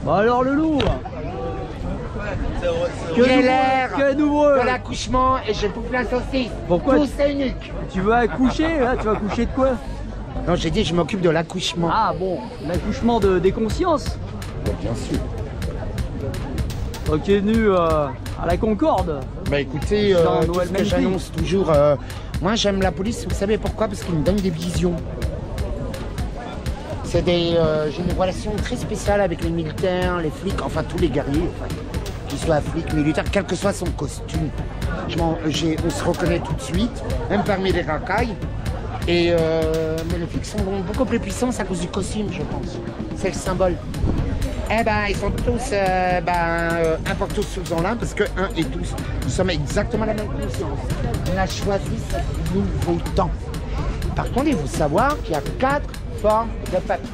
Bon alors le loup, Que nouveau de l'accouchement et je bouffe la saucisse. Pourquoi Tout c'est unique. Tu vas accoucher là? Tu vas accoucher de quoi? Non, j'ai dit je m'occupe de l'accouchement. Ah bon, l'accouchement des consciences. Bien sûr. Ok, nu à la Concorde. Bah écoutez, Dans tout Noël ce que Magnifique. j'annonce toujours, moi j'aime la police, vous savez pourquoi? Parce qu'ils me donnent des visions. C'est j'ai une relation très spéciale avec les militaires, les flics, enfin tous les guerriers, enfin, qu'ils soient flics, militaires, quel que soit son costume. On se reconnaît tout de suite, même parmi les racailles. Mais les flics sont beaucoup plus puissants à cause du costume, je pense. C'est le symbole. Eh ben, ils sont tous importants tous en l'un parce que un et tous, nous sommes exactement la même conscience. On a choisi ce nouveau temps. Par contre, il faut savoir qu'il y a 4 formes de peuple.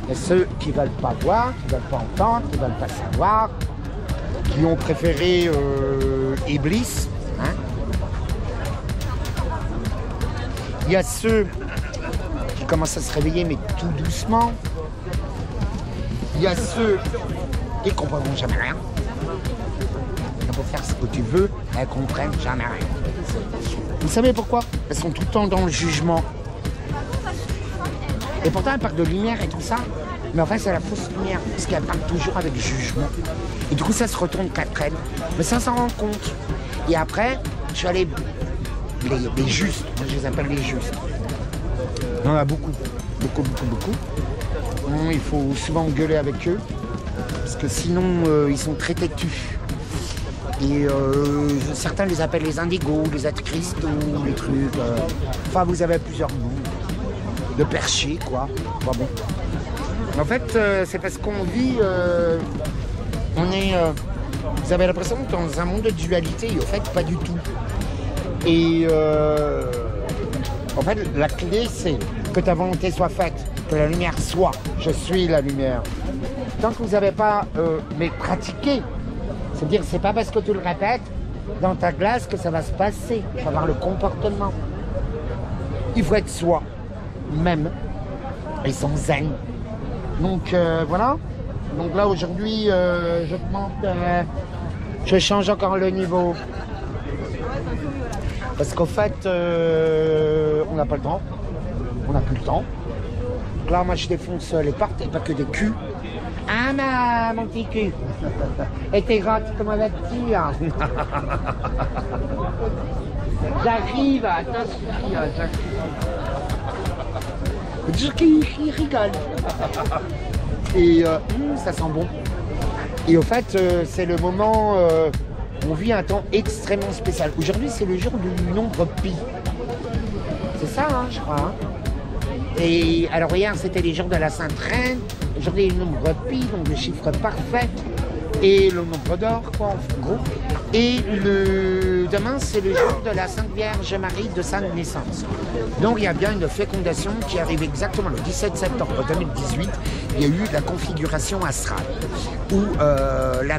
Il y a ceux qui ne veulent pas voir, qui ne veulent pas entendre, qui ne veulent pas savoir, qui ont préféré Iblis. Hein. Il y a ceux qui commencent à se réveiller, mais tout doucement. Il y a ceux qui ne comprendront jamais rien. On peut faire ce que tu veux, elles ne comprennent jamais rien. Vous savez pourquoi? Elles sont tout le temps dans le jugement. Et pourtant, elles parlent de lumière et tout ça. Mais en fait, c'est la fausse lumière, parce qu'elles parlent toujours avec jugement. Et du coup, ça se retourne qu'après elles. Mais ça s'en rend compte. Et après, je suis allé... Les justes, moi je les appelle les justes. Il y en a beaucoup. Beaucoup. Il faut souvent gueuler avec eux, parce que sinon ils sont très têtus. Et certains les appellent les indigos, les êtres cristaux, les trucs. Enfin, vous avez plusieurs noms. De perchés, quoi. Enfin, bon. En fait, c'est parce qu'on vit... vous avez l'impression que dans un monde de dualité, et au fait, pas du tout. Et en fait, la clé, c'est que ta volonté soit faite, que la lumière soit. Je suis la lumière. Tant que vous n'avez pas pratiqué, c'est-à-dire c'est pas parce que tu le répètes dans ta glace que ça va se passer. Il faut avoir le comportement. Il faut être soi, même, et sans zen. Donc voilà. Donc là aujourd'hui, je te montre, je change encore le niveau. Parce qu'au fait, on n'a pas le temps. On n'a plus le temps. Donc là, moi, je défonce les portes et pas que des culs. Ah, mon petit cul. Et t'es gentil, comment vas-tu? J'arrive, attention, j'arrive. Dire qu'il rigole. Et ça sent bon. Et au fait, c'est le moment... on vit un temps extrêmement spécial. Aujourd'hui, c'est le jour du nombre pi. C'est ça, hein, je crois. Hein. Et alors, hier, c'était les jours de la Sainte Reine. Aujourd'hui, le nombre pi, donc le chiffre parfait. Et le nombre d'or, quoi, en gros. Et demain, c'est le jour de la Sainte Vierge Marie de sa naissance. Donc, il y a bien une fécondation qui arrive exactement le 17 septembre 2018. Il y a eu la configuration astrale où la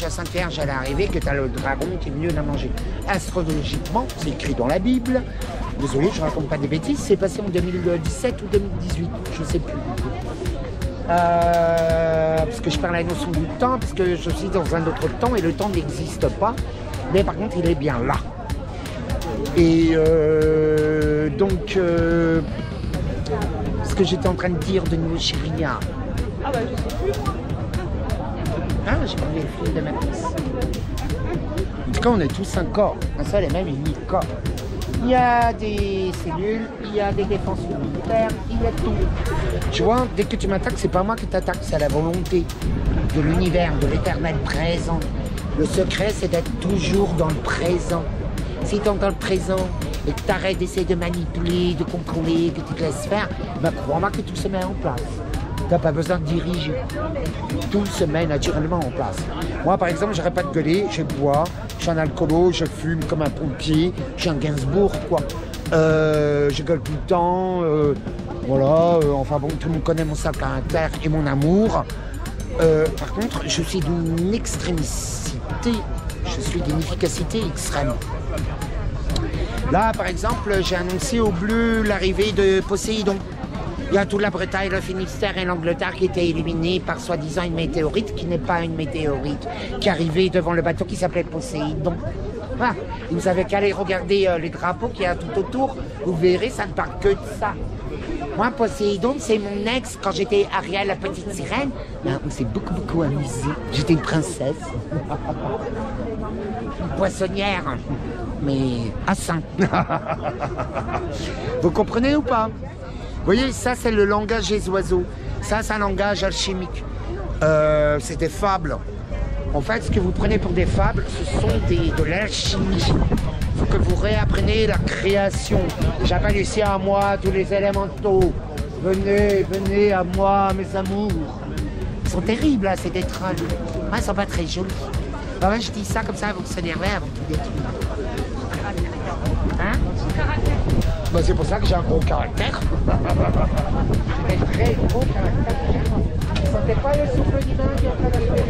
Sainte Vierge, elle est arrivée, que tu as le dragon qui est venu la manger. Astrologiquement, c'est écrit dans la Bible. Désolé, je ne raconte pas des bêtises. C'est passé en 2017 ou 2018, je ne sais plus. Parce que je parle la notion du temps, parce que je suis dans un autre temps et le temps n'existe pas. Mais par contre, il est bien là. Et donc, ce que j'étais en train de dire de nous, Chérina. Ah bah je sais plus. Ah, j'ai parlé le film de ma fils. En tout cas, on est tous un corps, un seul et même unique corps. Il y a des cellules, il y a des défenses immunitaires, il y a tout. Tu vois, dès que tu m'attaques, c'est pas moi qui t'attaque, c'est la volonté de l'univers, de l'éternel présent. Le secret, c'est d'être toujours dans le présent. Si tu es dans le présent et que tu arrêtes d'essayer de manipuler, de contrôler, que tu te laisses faire, ben crois-moi que tout se met en place. Tu n'as pas besoin de diriger. Tout se met naturellement en place. Moi, par exemple, j'arrête pas de gueuler, je bois, je suis un alcoolo, je fume comme un pompier, je suis un Gainsbourg, quoi. Je gueule tout le temps, voilà, enfin bon, tout le monde connaît mon sale caractère et mon amour. Par contre, je suis d'une extrémicité, je suis d'une efficacité extrême. Là, par exemple, j'ai annoncé au bleu l'arrivée de Poséidon. Il y a toute la Bretagne, le Finistère et l'Angleterre qui étaient éliminés par soi-disant une météorite qui n'est pas une météorite, qui arrivait devant le bateau qui s'appelait Poséidon. Ah, vous avez qu'à aller regarder les drapeaux qu'il y a tout autour, vous verrez, ça ne parle que de ça. Moi, Poséidon, c'est mon ex quand j'étais Ariel, la petite sirène. On s'est beaucoup amusé. J'étais une princesse. Une poissonnière. Mais à sein. Vous comprenez ou pas? Vous voyez, ça, c'est le langage des oiseaux. Ça, c'est un langage alchimique. C'est des fables. En fait, ce que vous prenez pour des fables, ce sont de l'alchimie. Il faut que vous réappreniez la création. J'appelle ici à moi tous les élémentaux. Venez à moi, mes amours. Ils sont terribles, là, ces des trolls. Ils sont pas très jolis. Bah ouais, je dis ça comme ça, vous s'énerver avant tout détruire. Hein? Bah, c'est pour ça que j'ai un gros caractère. J'ai un très gros caractère. Vous ne sentez pas le souffle divin qui est en train d'arriver?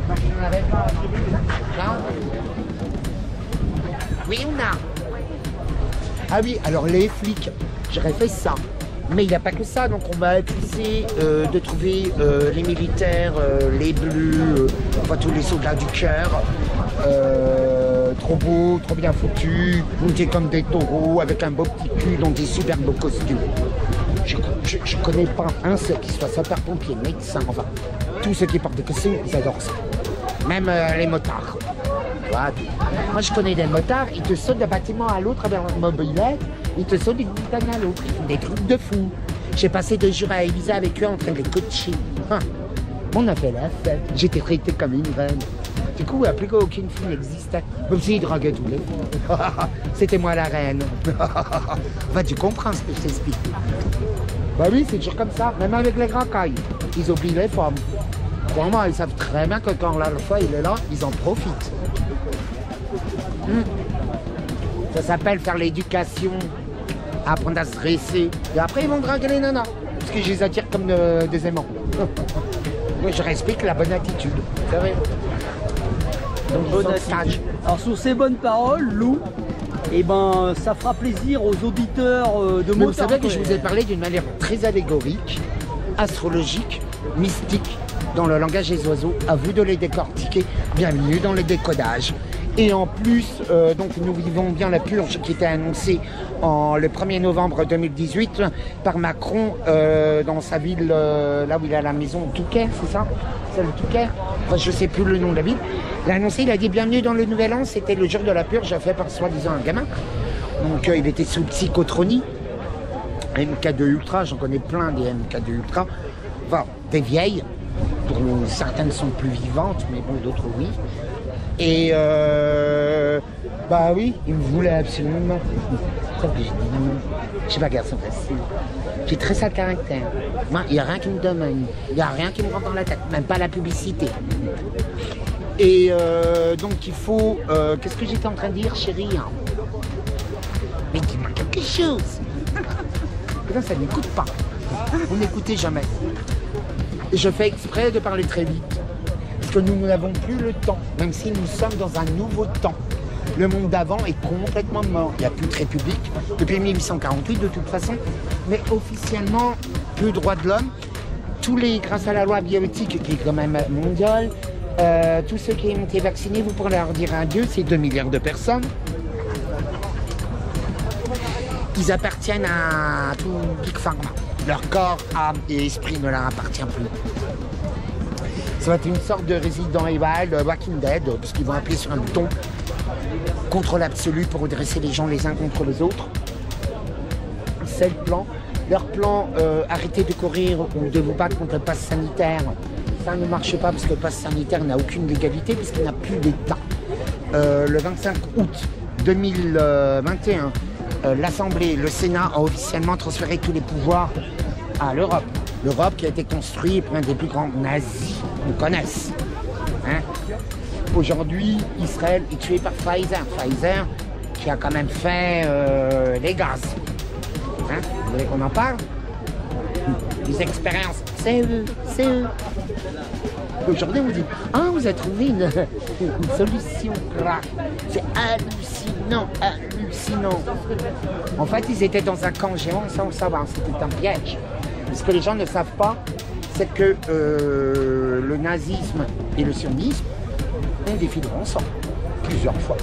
Je n'en avais pas. Non? Oui ou non? Ah oui, alors les flics, j'aurais fait ça. Mais il n'y a pas que ça, donc on va essayer de trouver les militaires, les bleus, enfin tous les soldats du cœur, trop beaux, trop bien foutus, montés comme des taureaux, avec un beau petit cul, dans des super beaux costumes. Je connais pas un seul qui soit sapeur-pompier, médecin, enfin, tous ceux qui portent des costumes, ils adorent ça. Même les motards. Voilà. Moi je connais des motards, ils te sautent d'un bâtiment à l'autre avec leur mobilette, ils te sautent d'une montagne à l'autre, ils font des trucs de fou. J'ai passé 2 jours à Ibiza avec eux en train de les coacher. On a fait la fête, j'étais traitée comme une reine. Du coup, plus qu'aucune fille n'existait, même s'ils draguaient tous les filles. C'était moi la reine. Enfin, tu comprends ce que je t'explique. Bah oui, c'est toujours comme ça, même avec les racailles, ils oublient les femmes. Vraiment, ils savent très bien que quand l'alpha il est là, ils en profitent. Ça s'appelle faire l'éducation, apprendre à se dresser. Et après, ils vont draguer les nanas, parce que je les attire comme des aimants. Moi, je respecte la bonne attitude, c'est vrai. Donc, Bonne attitude. Alors sur ces bonnes paroles, Lou, eh ben, ça fera plaisir aux auditeurs de Mais Motard. vous savez que je vous ai parlé d'une manière très allégorique, astrologique, mystique, dans le langage des oiseaux. À vous de les décortiquer. Bienvenue dans le décodage. Et en plus, donc nous vivons bien la purge qui était annoncée le 1er novembre 2018 par Macron dans sa ville, là où il a la maison, Touquet, c'est ça? C'est le Touquet? Enfin, je ne sais plus le nom de la ville. Il a annoncé, il a dit bienvenue dans le nouvel an, c'était le jour de la purge fait par soi-disant un gamin. Donc il était sous psychotronie. MK2 Ultra, j'en connais plein des MK2 Ultra. Enfin, des vieilles, pour certaines sont plus vivantes, mais bon, d'autres oui. Et bah oui, il me voulait absolument. Sauf que j'ai dit non, je suis pas garçon facile. J'ai très sale caractère. Moi, il n'y a rien qui me domine, il n'y a rien qui me rentre dans la tête, même pas la publicité. Et donc il faut. Qu'est-ce que j'étais en train de dire, chérie? Mais dis-moi quelque chose. Là, ça n'écoute pas. Vous n'écoutez jamais. Et je fais exprès de parler très vite. Parce que nous n'avons plus le temps, même si nous sommes dans un nouveau temps. Le monde d'avant est complètement mort. Il n'y a plus de république depuis 1848 de toute façon. Mais officiellement, plus droits de l'homme. Grâce à la loi bioéthique qui est quand même mondiale, tous ceux qui ont été vaccinés, vous pourrez leur dire adieu, c'est 2 milliards de personnes. Ils appartiennent à tout Big Pharma. Leur corps, âme et esprit ne leur appartient plus. Ça va être une sorte de Resident Evil, de Walking Dead, parce qu'ils vont appuyer sur un bouton contre l'absolu pour redresser les gens les uns contre les autres. C'est le plan. Leur plan, arrêtez de courir ou de vous battre contre le pass sanitaire. Ça ne marche pas parce que le pass sanitaire n'a aucune légalité puisqu'il n'a plus d'État. Le 25 août 2021, l'Assemblée, le Sénat a officiellement transféré tous les pouvoirs à l'Europe. L'Europe qui a été construite par un des plus grands nazis qu'on connaisse. Hein? Aujourd'hui, Israël est tué par Pfizer. Pfizer qui a quand même fait les gaz. Hein? Vous voulez qu'on en parle? Les expériences, c'est eux, c'est eux. Aujourd'hui, on dit, ah, vous avez trouvé une solution. C'est hallucinant, hallucinant. En fait, ils étaient dans un camp géant sans savoir, c'était un piège. Ce que les gens ne savent pas, c'est que le nazisme et le sionisme ont défilé ensemble plusieurs fois.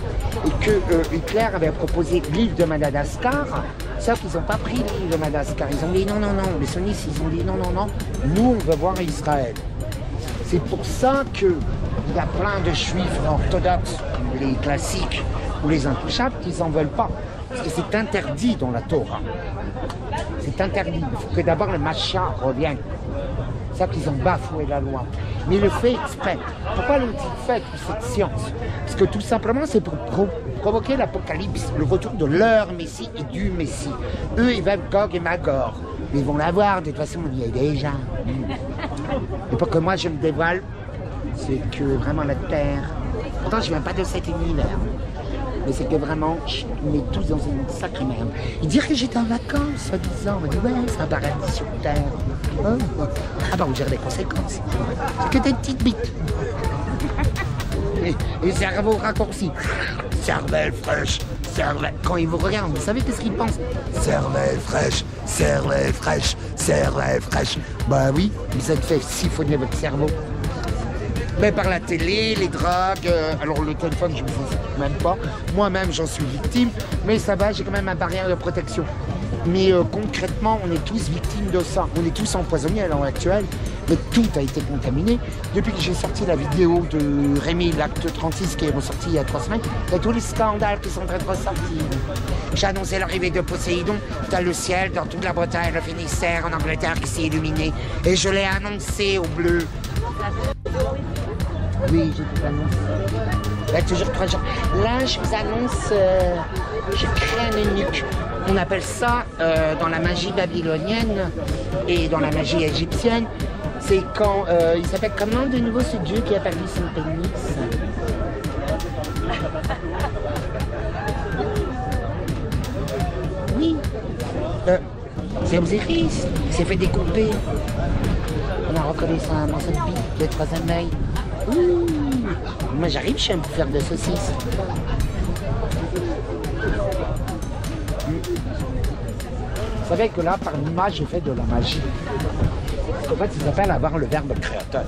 Et que Hitler avait proposé l'île de Madagascar, sauf qu'ils n'ont pas pris l'île de Madagascar. Ils ont dit non, non, non. Les sionistes, ils ont dit non, non, non. Nous, on veut voir Israël. C'est pour ça qu'il y a plein de juifs orthodoxes, les classiques ou les intouchables, qui n'en veulent pas. Parce que c'est interdit dans la Torah. C'est interdit. Il faut que d'abord le Mashiach revienne. C'est ça qu'ils ont bafoué la loi. Mais il le fait exprès. Pourquoi l'ont-ils fait, toute cette science? Parce que tout simplement, c'est pour provoquer l'apocalypse, le retour de leur Messie et du Messie. Eux, ils veulent Gog et Magor. Mais ils vont l'avoir, de toute façon, on y est déjà. Et pour que moi, je me dévoile, c'est que vraiment la Terre... Pourtant, je ne viens pas de cet univers. Mais c'est que vraiment, on est tous dans une sacrée merde. Ils dirent que j'étais en vacances, soi-disant. On m'a dit, ouais, c'est un paradis sur Terre. Oh. Ah bah, on gère les conséquences. C'est que des petites bites. Et cerveau raccourci. Cervelle fraîche, cervelle. Quand ils vous regardent, vous savez qu'est-ce qu'ils pensent? Cervelle fraîche, cervelle fraîche, cervelle fraîche. Bah oui, vous êtes fait siphonner votre cerveau. Mais par la télé, les drogues, alors le téléphone, je ne me fais même pas. Moi-même, j'en suis victime, mais ça va, j'ai quand même un barrière de protection. Mais concrètement, on est tous victimes de ça. On est tous empoisonnés à l'heure actuelle, mais tout a été contaminé. Depuis que j'ai sorti la vidéo de Rémi, l'acte 36, qui est ressorti il y a 3 semaines, il y a tous les scandales qui sont en train de ressortir. J'ai annoncé l'arrivée de Poséidon dans le ciel, dans toute la Bretagne, le Finistère, en Angleterre, qui s'est illuminé. Et je l'ai annoncé au bleu. Oui, j'ai tout annoncé. Là, toujours 3 jours. Là, je vous annonce, je crée un eunuque. On appelle ça, dans la magie babylonienne et dans la magie égyptienne, c'est quand, il s'appelle comment de nouveau ce dieu qui a perdu son pénis? Oui, c'est Osiris, il s'est fait découper. On a reconnu ça dans cette bite, le 3e œil. Ouh. Moi j'arrive chez un bouffeur de saucisses. Vous savez que là, par l'image, j'ai fait de la magie. En fait, ça s'appelle avoir le verbe créateur.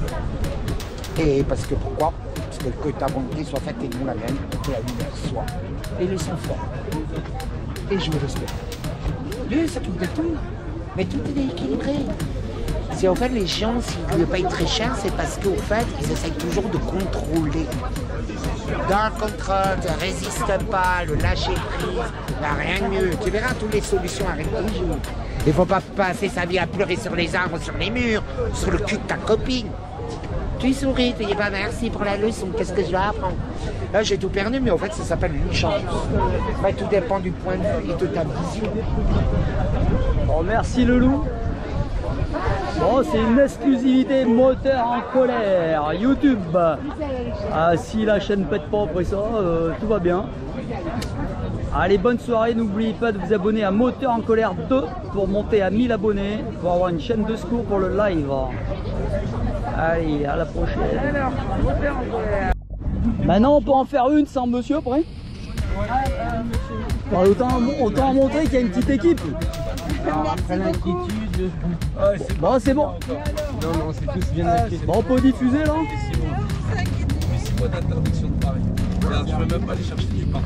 Et parce que pourquoi? Parce que ta volonté soit faite et non la mienne, que la lumière soit. Et le sang fort. Et je me respecte. Dieu s'occupe de tout. Mais tout est équilibré. Si en fait les gens, s'ils ne payent très cher, c'est parce qu'au fait, ils essayent toujours de contrôler. Dans le contrôle, ne résiste pas, le lâcher prise, il n'y a rien de mieux. Tu verras, toutes les solutions arrivent toujours. Il ne faut pas passer sa vie à pleurer sur les arbres, sur les murs, sur le cul de ta copine. Tu souris, tu dis pas merci pour la leçon, qu'est-ce que je dois apprendre? Là, j'ai tout perdu, mais en fait, ça s'appelle une chance. Mais tout dépend du point de vue et de ta vision. Bon, merci le loup. Bon, c'est une exclusivité moteur en colère, YouTube. Ah, si la chaîne pète pas après ça, tout va bien. Allez, bonne soirée, n'oubliez pas de vous abonner à Moteur en colère 2 pour monter à 1000 abonnés, pour avoir une chaîne de secours pour le live. Allez, à la prochaine. Maintenant, on peut en faire une sans monsieur après. Autant montrer qu'il y a une petite équipe. Alors après l'inquiétude... Bon, c'est bon. Non, non, c'est tous bien inquiets. Bon, on peut diffuser là. 6 mois d'interdiction de Paris. Regarde, je ne veux même pas aller chercher du pain.